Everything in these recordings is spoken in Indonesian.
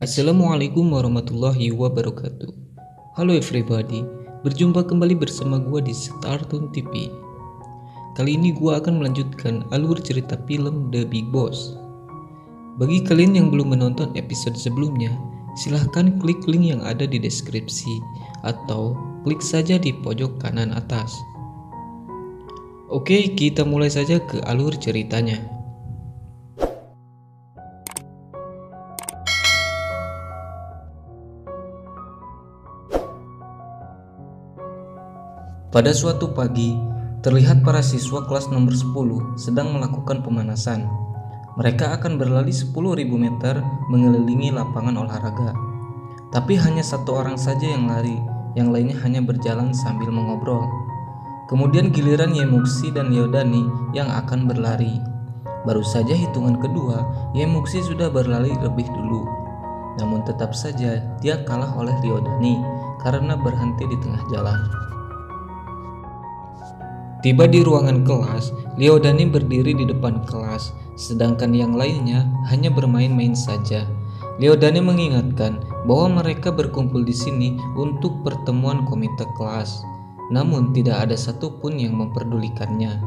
Assalamualaikum warahmatullahi wabarakatuh. Halo everybody, berjumpa kembali bersama gua di Startun TV. Kali ini gua akan melanjutkan alur cerita film The Big Boss. Bagi kalian yang belum menonton episode sebelumnya, silahkan klik link yang ada di deskripsi atau klik saja di pojok kanan atas. Oke, kita mulai saja ke alur ceritanya. Pada suatu pagi, terlihat para siswa kelas nomor 10 sedang melakukan pemanasan. Mereka akan berlari 10.000 meter mengelilingi lapangan olahraga. Tapi hanya satu orang saja yang lari, yang lainnya hanya berjalan sambil mengobrol. Kemudian giliran Yemuksi dan Liodani yang akan berlari. Baru saja hitungan kedua, Yemuksi sudah berlari lebih dulu. Namun tetap saja dia kalah oleh Liodani karena berhenti di tengah jalan. Tiba di ruangan kelas, Liodani berdiri di depan kelas, sedangkan yang lainnya hanya bermain-main saja. Liodani mengingatkan bahwa mereka berkumpul di sini untuk pertemuan komite kelas, namun tidak ada satupun yang memperdulikannya.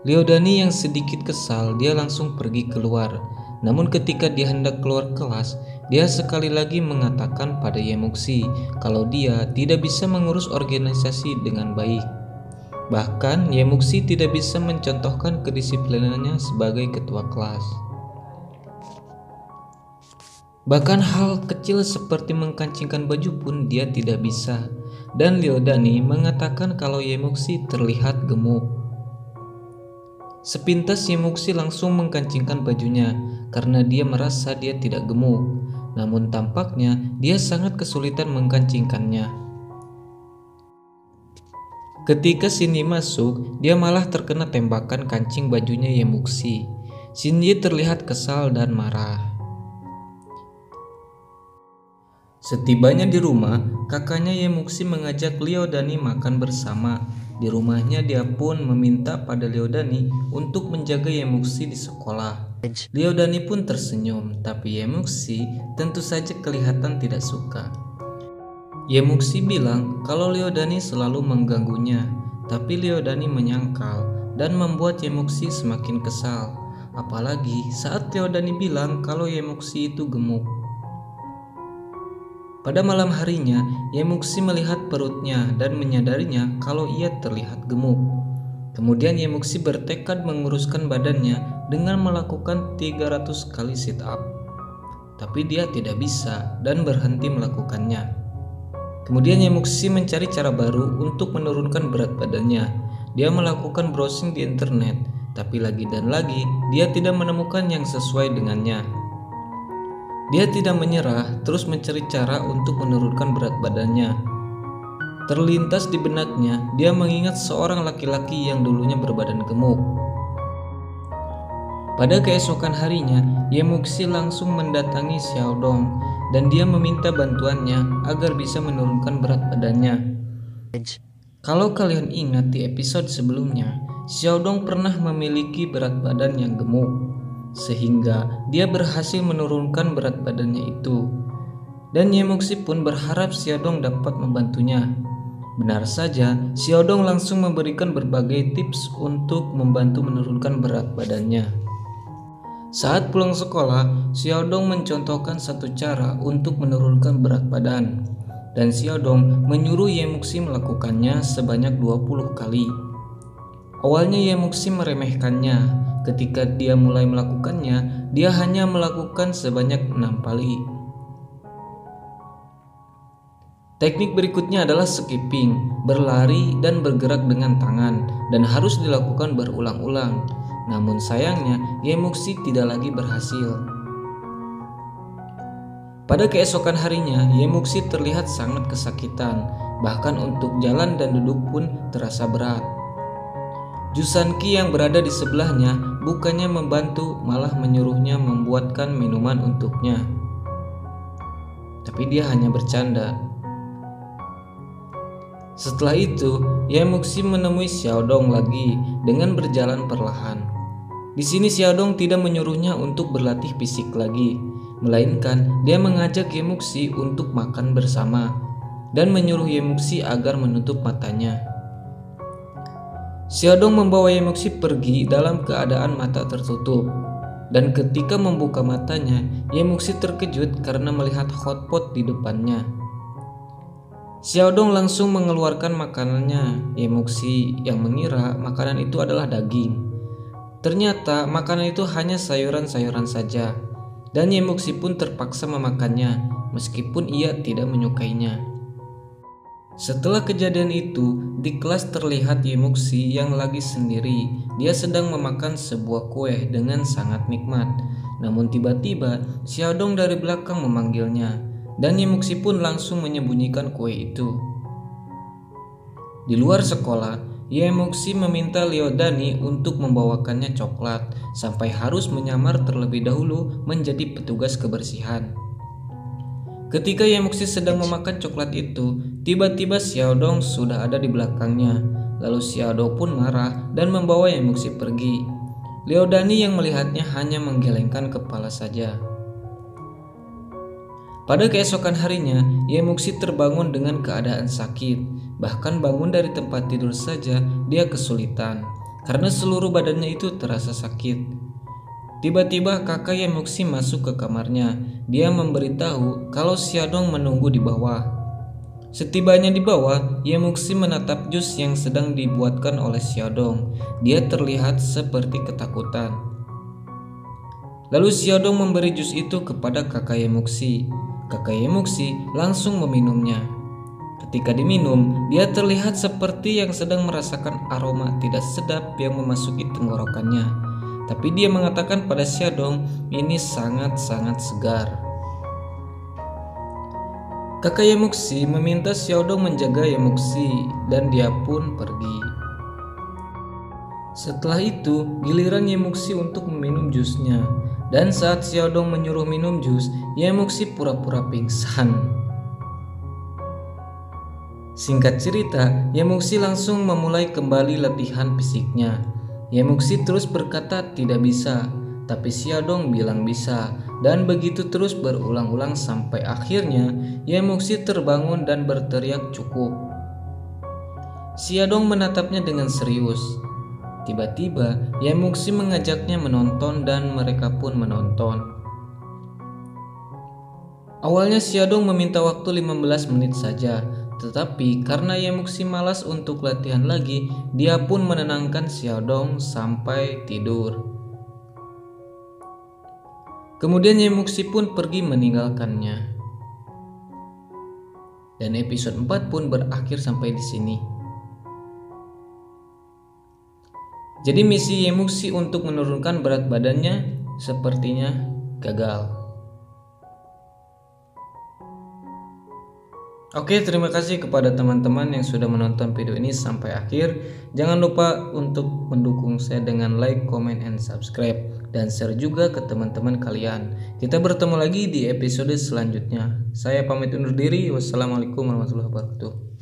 Liodani yang sedikit kesal, dia langsung pergi keluar. Namun ketika dia hendak keluar kelas, dia sekali lagi mengatakan pada Yemuksi kalau dia tidak bisa mengurus organisasi dengan baik. Bahkan Yemuksi tidak bisa mencontohkan kedisiplinannya sebagai ketua kelas. Bahkan hal kecil seperti mengkancingkan baju pun dia tidak bisa. Dan Liodani mengatakan kalau Yemuksi terlihat gemuk. Sepintas Yemuksi langsung mengkancingkan bajunya karena dia merasa dia tidak gemuk. Namun tampaknya dia sangat kesulitan mengkancingkannya. Ketika Shinji masuk, dia malah terkena tembakan kancing bajunya Yemuksi. Shinji terlihat kesal dan marah. Setibanya di rumah, kakaknya Yemuksi mengajak Liodani makan bersama. Di rumahnya dia pun meminta pada Liodani untuk menjaga Yemuksi di sekolah. Liodani pun tersenyum, tapi Yemuksi tentu saja kelihatan tidak suka. Yemuksi bilang kalau Liodani selalu mengganggunya, tapi Liodani menyangkal dan membuat Yemuksi semakin kesal. Apalagi saat Liodani bilang kalau Yemuksi itu gemuk. Pada malam harinya, Yemuksi melihat perutnya dan menyadarinya kalau ia terlihat gemuk. Kemudian Yemuksi bertekad menguruskan badannya dengan melakukan 300 kali sit up. Tapi dia tidak bisa dan berhenti melakukannya. Kemudian Yemuksi mencari cara baru untuk menurunkan berat badannya. Dia melakukan browsing di internet, tapi lagi dan lagi dia tidak menemukan yang sesuai dengannya. Dia tidak menyerah, terus mencari cara untuk menurunkan berat badannya. Terlintas di benaknya, dia mengingat seorang laki-laki yang dulunya berbadan gemuk. Pada keesokan harinya, Yemuksi langsung mendatangi Xiaodong dan dia meminta bantuannya agar bisa menurunkan berat badannya. Kalau kalian ingat di episode sebelumnya, Xiaodong pernah memiliki berat badan yang gemuk, sehingga dia berhasil menurunkan berat badannya itu. Dan Yemuksi pun berharap Xiaodong dapat membantunya. Benar saja, Xiaodong langsung memberikan berbagai tips untuk membantu menurunkan berat badannya. Saat pulang sekolah, Xiaodong mencontohkan satu cara untuk menurunkan berat badan, dan Xiaodong menyuruh Yemuksi melakukannya sebanyak 20 kali. Awalnya Yemuksi meremehkannya. Ketika dia mulai melakukannya, dia hanya melakukan sebanyak 6 kali. Teknik berikutnya adalah skipping, berlari dan bergerak dengan tangan, dan harus dilakukan berulang-ulang. Namun sayangnya, Yemuksi tidak lagi berhasil. Pada keesokan harinya, Yemuksi terlihat sangat kesakitan. Bahkan untuk jalan dan duduk pun terasa berat. Jusanki yang berada di sebelahnya bukannya membantu, malah menyuruhnya membuatkan minuman untuknya. Tapi dia hanya bercanda. Setelah itu, Yemuksi menemui Xiaodong lagi dengan berjalan perlahan. Di sini Xiaodong tidak menyuruhnya untuk berlatih fisik lagi. melainkan dia mengajak Yemuxi untuk makan bersama dan menyuruh Yemuxi agar menutup matanya. Xiaodong membawa Yemuxi pergi dalam keadaan mata tertutup, dan ketika membuka matanya, Yemuxi terkejut karena melihat hotpot di depannya. Xiaodong langsung mengeluarkan makanannya. Yemuxi yang mengira makanan itu adalah daging. Ternyata makanan itu hanya sayuran-sayuran saja, dan Yemuxi pun terpaksa memakannya meskipun ia tidak menyukainya. Setelah kejadian itu, di kelas terlihat Yemuxi yang lagi sendiri. Dia sedang memakan sebuah kue dengan sangat nikmat. Namun tiba-tiba Xiaodong dari belakang memanggilnya, dan Yemuxi pun langsung menyembunyikan kue itu. Di luar sekolah, Yemuxi meminta Liodani untuk membawakannya coklat sampai harus menyamar terlebih dahulu menjadi petugas kebersihan. Ketika Yemuxi sedang memakan coklat itu, tiba-tiba Xiaodong sudah ada di belakangnya. Lalu Xiaodong pun marah dan membawa Yemuxi pergi. Liodani yang melihatnya hanya menggelengkan kepala saja. Pada keesokan harinya, Yemuxi terbangun dengan keadaan sakit. Bahkan bangun dari tempat tidur saja dia kesulitan karena seluruh badannya itu terasa sakit. Tiba-tiba kakak Yemuxi masuk ke kamarnya. Dia memberitahu kalau Xiaodong menunggu di bawah. Setibanya di bawah, Yemuxi menatap jus yang sedang dibuatkan oleh Xiaodong. Dia terlihat seperti ketakutan. Lalu Xiaodong memberi jus itu kepada kakak Yemuxi. Kakak Yemuxi langsung meminumnya. Ketika diminum, dia terlihat seperti yang sedang merasakan aroma tidak sedap yang memasuki tenggorokannya. Tapi dia mengatakan pada Xiaodong, ini sangat-sangat segar. Kakak Yemuxi meminta Xiaodong menjaga Yemuxi dan dia pun pergi. Setelah itu, giliran Yemuxi untuk meminum jusnya. Dan saat Xiaodong menyuruh minum jus, Yemuxi pura-pura pingsan. Singkat cerita, Yemuxi langsung memulai kembali latihan fisiknya. Yemuxi terus berkata tidak bisa, tapi Xiaodong bilang bisa, dan begitu terus berulang-ulang sampai akhirnya Yemuxi terbangun dan berteriak cukup. Xiaodong menatapnya dengan serius. Tiba-tiba Yemuxi mengajaknya menonton dan mereka pun menonton. Awalnya Xiaodong meminta waktu 15 menit saja. Tetapi karena Yemuxi malas untuk latihan lagi, dia pun menenangkan Xiaodong sampai tidur. Kemudian Yemuxi pun pergi meninggalkannya. Dan episode 4 pun berakhir sampai di sini. Jadi misi Yemuxi untuk menurunkan berat badannya sepertinya gagal. Oke, terima kasih kepada teman-teman yang sudah menonton video ini sampai akhir. Jangan lupa untuk mendukung saya dengan like, comment, and subscribe. Dan share juga ke teman-teman kalian. Kita bertemu lagi di episode selanjutnya. Saya pamit undur diri. Wassalamualaikum warahmatullahi wabarakatuh.